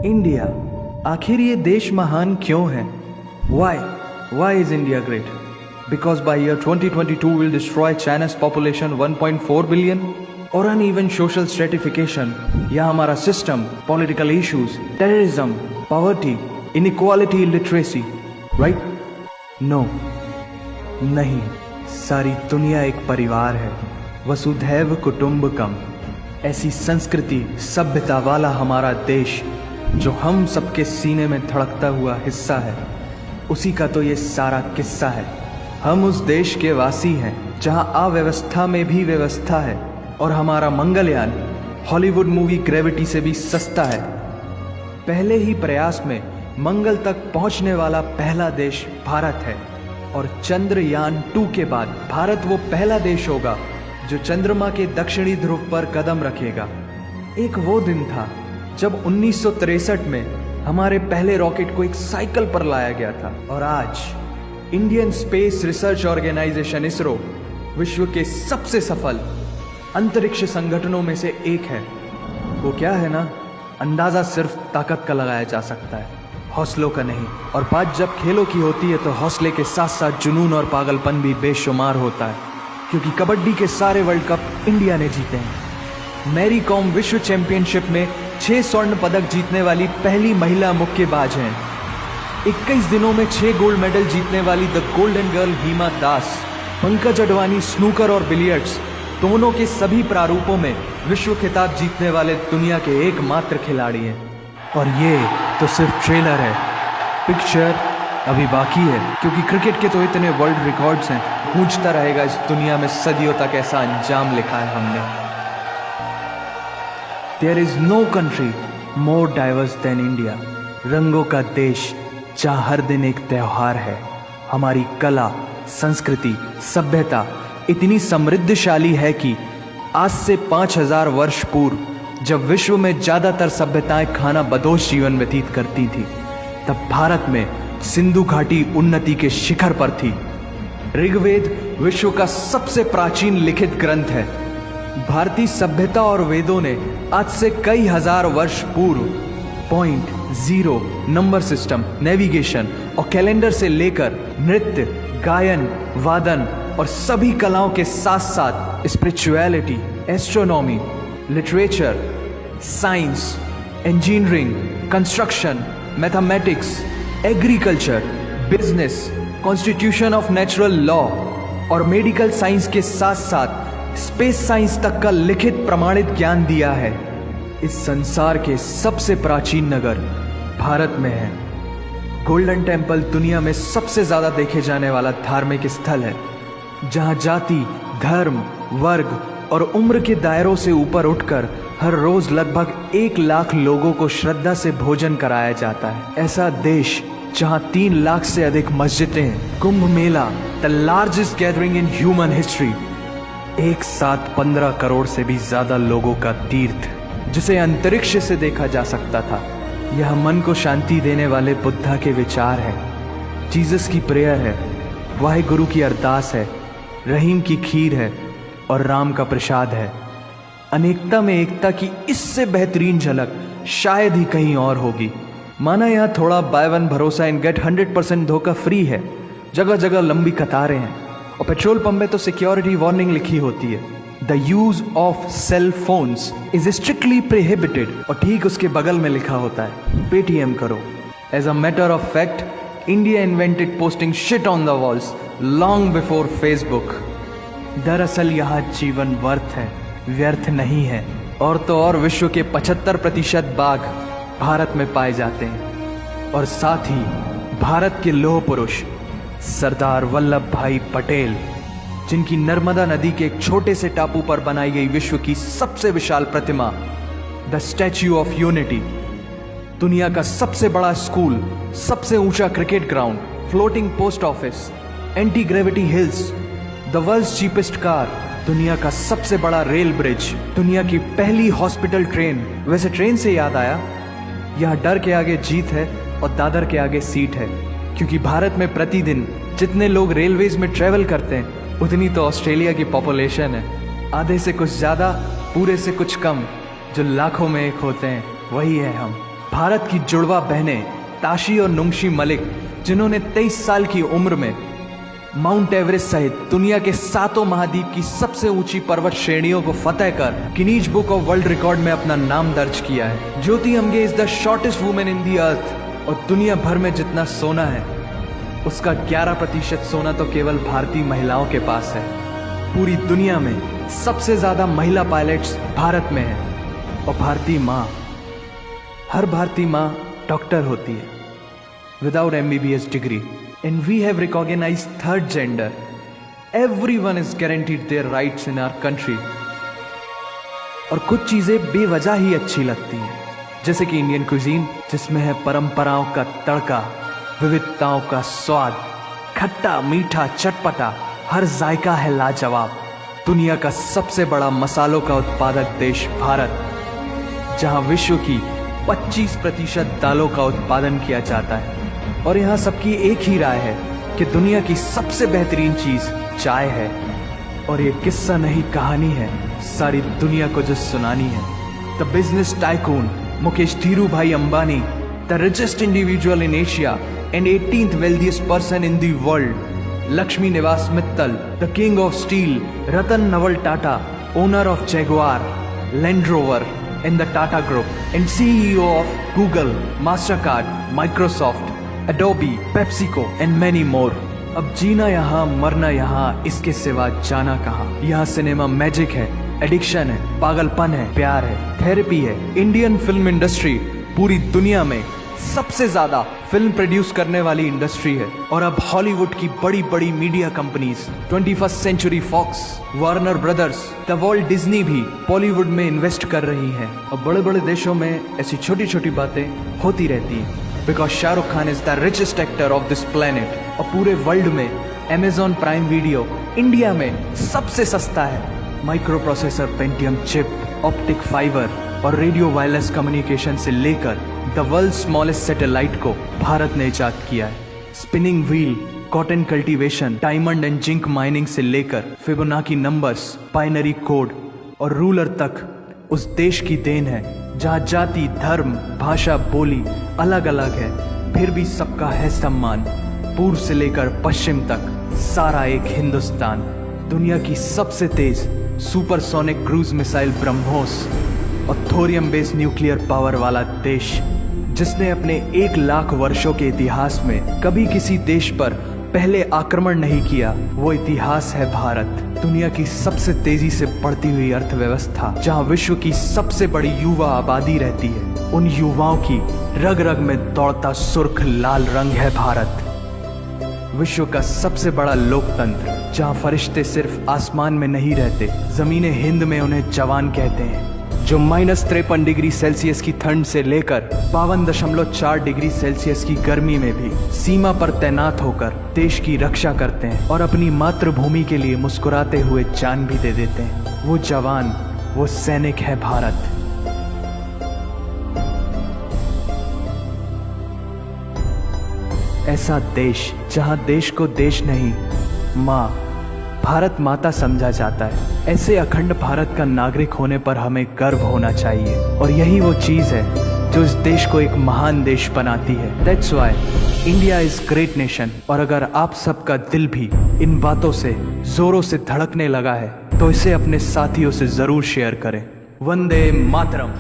India, आखिर ये देश महान क्यों है? Why is India great? Because by year 2022 will destroy China's population 1.4 billion? और uneven social stratification या हमारा system, political issues, terrorism, poverty, inequality, illiteracy, right? No, नहीं, सारी दुनिया एक परिवार है, वसुधैव कुटुंबकम। ऐसी संस्कृति, सभ्यता वाला हमारा देश जो हम सबके सीने में धड़कता हुआ हिस्सा है, उसी का तो ये सारा किस्सा है। हम उस देश के वासी हैं जहां अव्यवस्था में भी व्यवस्था है, और हमारा मंगलयान हॉलीवुड मूवी ग्रेविटी से भी सस्ता है। पहले ही प्रयास में मंगल तक पहुंचने वाला पहला देश भारत है, और चंद्रयान 2 के बाद भारत वो पहला देश होगा जो चंद्रमा के दक्षिणी ध्रुव पर कदम रखेगा। एक वो दिन था जब 1963 में हमारे पहले रॉकेट को एक साइकिल पर लाया गया था, और आज Indian space research organisation ISRO विश्व के सबसे सफल अंतरिक्ष संगठनों में से एक है। वो क्या है ना, अंदाजा सिर्फ ताकत का लगाया जा सकता है, हौसलों का नहीं। और बात जब खेलों की होती है तो हौसले के साथ साथ जुनून और पागलपन भी बेशुमार होता है, क्योंकि कबड्डी के सारे वर्ल्ड कप इंडिया ने जीते हैं। मैरी कॉम विश्व चैंपियनशिप में 6 स्वर्ण पदक जीतने वाली पहली महिला मुक्केबाज हैं। 21 दिनों में 6 गोल्ड मेडल जीतने वाली the golden girl Hima Das. Pankaj Advani snooker और बिलियर्ड्स दोनों के सभी प्रारूपों में विश्व खिताब जीतने वाले दुनिया के एकमात्र खिलाड़ी हैं। और ये तो सिर्फ ट्रेलर है, पिक्चर अभी बाकी है, क्योंकि क्रिकेट के तो इतने वर्ल्ड रिकॉर्ड्स हैं, गूंजता रहेगा इस दुनिया में सदियों तक ऐसा अंजाम लिखा है हमने। There is no country more diverse than India. रंगों का देश जहाँ हर दिन एक त्योहार है। हमारी कला, संस्कृति, सभ्यता इतनी समृद्धशाली है कि आज से 5000 वर्ष पूर्व जब विश्व में ज़्यादातर सभ्यताएं खाना बदोश जीवन व्यतीत करती थी, तब भारत में सिंधु घाटी उन्नति के शिखर पर थी। ऋग्वेद विश्व का सबसे प्राचीन लिखित ग्रंथ है। भारतीय सभ्यता और वेदों ने आज से कई हजार वर्ष पूर्व point, zero, number system, navigation और कैलेंडर से लेकर नृत्य, गायन, वादन और सभी कलाओं के साथ साथ spirituality, astronomy, literature, science, engineering, construction, mathematics, agriculture, business, constitution of natural law और मेडिकल साइंस के साथ साथ स्पेस साइंस तक का लिखित प्रमाणित ज्ञान दिया है। इस संसार के सबसे प्राचीन नगर भारत में है। गोल्डन टेम्पल दुनिया में सबसे ज्यादा देखे जाने वाला धार्मिक स्थल है, जहां जाति, धर्म, वर्ग और उम्र के दायरों से ऊपर उठकर हर रोज लगभग 1 लाख लोगों को श्रद्धा से भोजन कराया जाता है। ऐसा देश जहां 3 लाख से अधिक मस्जिदें, Kumbh Mela, the largest gathering in human history, एक साथ 15 करोड़ से भी ज्यादा लोगों का तीर्थ, जिसे अंतरिक्ष से देखा जा सकता था। यह मन को शांति देने वाले बुद्धा के विचार है, जीसस की प्रेयर है, वाहिगुरु की अरदास है, रहीम की खीर है और राम का प्रसाद है। अनेकता में एकता की इससे बेहतरीन झलक शायद ही कहीं और होगी। माना यहाँ थोड़ा बाय वन भरोसा इन गेट 100% धोखा फ्री है, जगह जगह लंबी कतारें हैं, और पेट्रोल पंप में तो सिक्योरिटी वार्निंग लिखी होती है, the use of cell phones is strictly prohibited, और ठीक उसके बगल में लिखा होता है पेटीएम करो। As a matter of fact, India invented posting shit on the walls long before Facebook. दरअसल यहाँ जीवन वर्थ है, व्यर्थ नहीं है। और तो और विश्व के 75% बाघ भारत में पाए जाते हैं, और साथ ही भारत के लौह पुरुष सरदार वल्लभ भाई पटेल, जिनकी नर्मदा नदी के एक छोटे से टापू पर बनाई गई विश्व की सबसे विशाल प्रतिमा द स्टैच्यू ऑफ यूनिटी, दुनिया का सबसे बड़ा स्कूल, सबसे ऊंचा cricket ground, floating post office, anti gravity hills, the world's cheapest car, दुनिया का सबसे बड़ा रेल ब्रिज, दुनिया की पहली हॉस्पिटल ट्रेन। वैसे ट्रेन से याद आया, यहाँ डर के आगे जीत है और दादर के आगे सीट है, क्योंकि भारत में प्रतिदिन जितने लोग रेलवेज में ट्रेवल करते हैं उतनी तो ऑस्ट्रेलिया की पॉपुलेशन है। आधे से कुछ ज़्यादा, पूरे से कुछ कम, जो लाखों में एक होते हैं, वही है हम। भारत की जुड़वा बहनें ताशी और नुंगशी मलिक, जिन्होंने 23 साल की उम्र में माउंट एवरेस्ट सहित दुनिया के 7 महाद्वीप की सबसे ऊंची पर्वत श्रेणियों को फतेह कर Guinness book of world record में अपना नाम दर्ज किया है। Jyoti Amge is the shortest women in the earth, और दुनिया भर में जितना सोना है उसका 11% सोना तो केवल भारतीय महिलाओं के पास है। पूरी दुनिया में सबसे ज्यादा महिला पायलट्स भारत में हैं, और भारतीय माँ, हर भारतीय माँ डॉक्टर होती है without MBBS degree. And we have recognized third gender. Everyone is guaranteed their rights in our country. और कुछ चीजें बेवजह ही अच्छी लगती हैं, जैसे कि इंडियन क्विजीन, जिसमें है परंपराओं का तड़का, विविधताओं का स्वाद, खट्टा मीठा चटपटा, हर जायका है लाजवाब। दुनिया का सबसे बड़ा मसालों का उत्पादक देश भारत, जहां विश्व की 25% दालों का उत्पादन किया जाता है। और यहाँ सबकी एक ही राय है कि दुनिया की सबसे बेहतरीन चीज चाय है। और ये किस्सा नहीं कहानी है, सारी दुनिया को जो सुनानी है। The business tycoon Mukesh Dhirubhai Ambani, the richest individual in Asia and 18th wealthiest person in the world, Lakshmi Nivas Mittal, the king of steel, Ratan Naval Tata, owner of Jaguar, Land Rover in the Tata Group, and CEO of Google, Mastercard, Microsoft, Adobe, PepsiCo and many more। अब जीना यहाँ मरना यहाँ, इसके सिवा जाना कहाँ। यहाँ cinema magic है, एडिक्शन है, पागलपन है, प्यार है, थेरेपी है। इंडियन फिल्म इंडस्ट्री पूरी दुनिया में सबसे ज्यादा फिल्म प्रोड्यूस करने वाली इंडस्ट्री है। और अब हॉलीवुड की बड़ी बड़ी media companies, 21st Century Fox, Warner Brothers, the Walt Disney भी बॉलीवुड में इन्वेस्ट कर रही हैं। और बड़े बड़े देशों में ऐसी छोटी छोटी बातें होती रहती हैं, because Shahrukh Khan is the richest actor of this planet. और पूरे वर्ल्ड में Amazon प्राइम वीडियो इंडिया में सबसे सस्ता है। Micro processor, Pentium chip, optic fibre और रेडियो वायरलेस कम्युनिकेशन से लेकर द वर्ल्ड स्मॉलेस्ट सैटेलाइट को भारत ने इजाद किया है। Spinning wheel, cotton cultivation, diamond and zinc mining से लेकर फिबोनाची नंबर्स, बाइनरी कोड और रूलर तक उस देश की देन है, जहाँ जाति, धर्म, भाषा, बोली अलग अलग है, फिर भी सबका है सम्मान। पूर्व से लेकर पश्चिम तक सारा एक हिंदुस्तान। दुनिया की सबसे तेज सुपरसोनिक क्रूज मिसाइल ब्रह्मोस और थोरियम बेस्ड न्यूक्लियर पावर वाला देश, जिसने अपने 1 लाख वर्षों के इतिहास में कभी किसी देश पर पहले आक्रमण नहीं किया, वो इतिहास है भारत। दुनिया की सबसे तेजी से बढ़ती हुई अर्थव्यवस्था, जहां विश्व की सबसे बड़ी युवा आबादी रहती है, उन युवाओं की रग रग में दौड़ता सुर्ख लाल रंग है भारत। विश्व का सबसे बड़ा लोकतंत्र, जहां फरिश्ते सिर्फ आसमान में नहीं रहते, जमीने हिंद में उन्हें जवान कहते हैं, जो -53 डिग्री सेल्सियस की ठंड से लेकर 52.4 डिग्री सेल्सियस की गर्मी में भी सीमा पर तैनात होकर देश की रक्षा करते हैं और अपनी मातृभूमि के लिए मुस्कुराते हुए जान भी दे देते हैं। वो जवान, वो सैनिक है भारत। ऐसा देश जहां देश को देश नहीं, माँ, भारत माता समझा जाता है। ऐसे अखंड भारत का नागरिक होने पर हमें गर्व होना चाहिए, और यही वो चीज है जो इस देश को एक महान देश बनाती है। That's why India is great nation. और अगर आप सबका दिल भी इन बातों से जोरों से धड़कने लगा है, तो इसे अपने साथियों से जरूर शेयर करें। वंदे मातरम।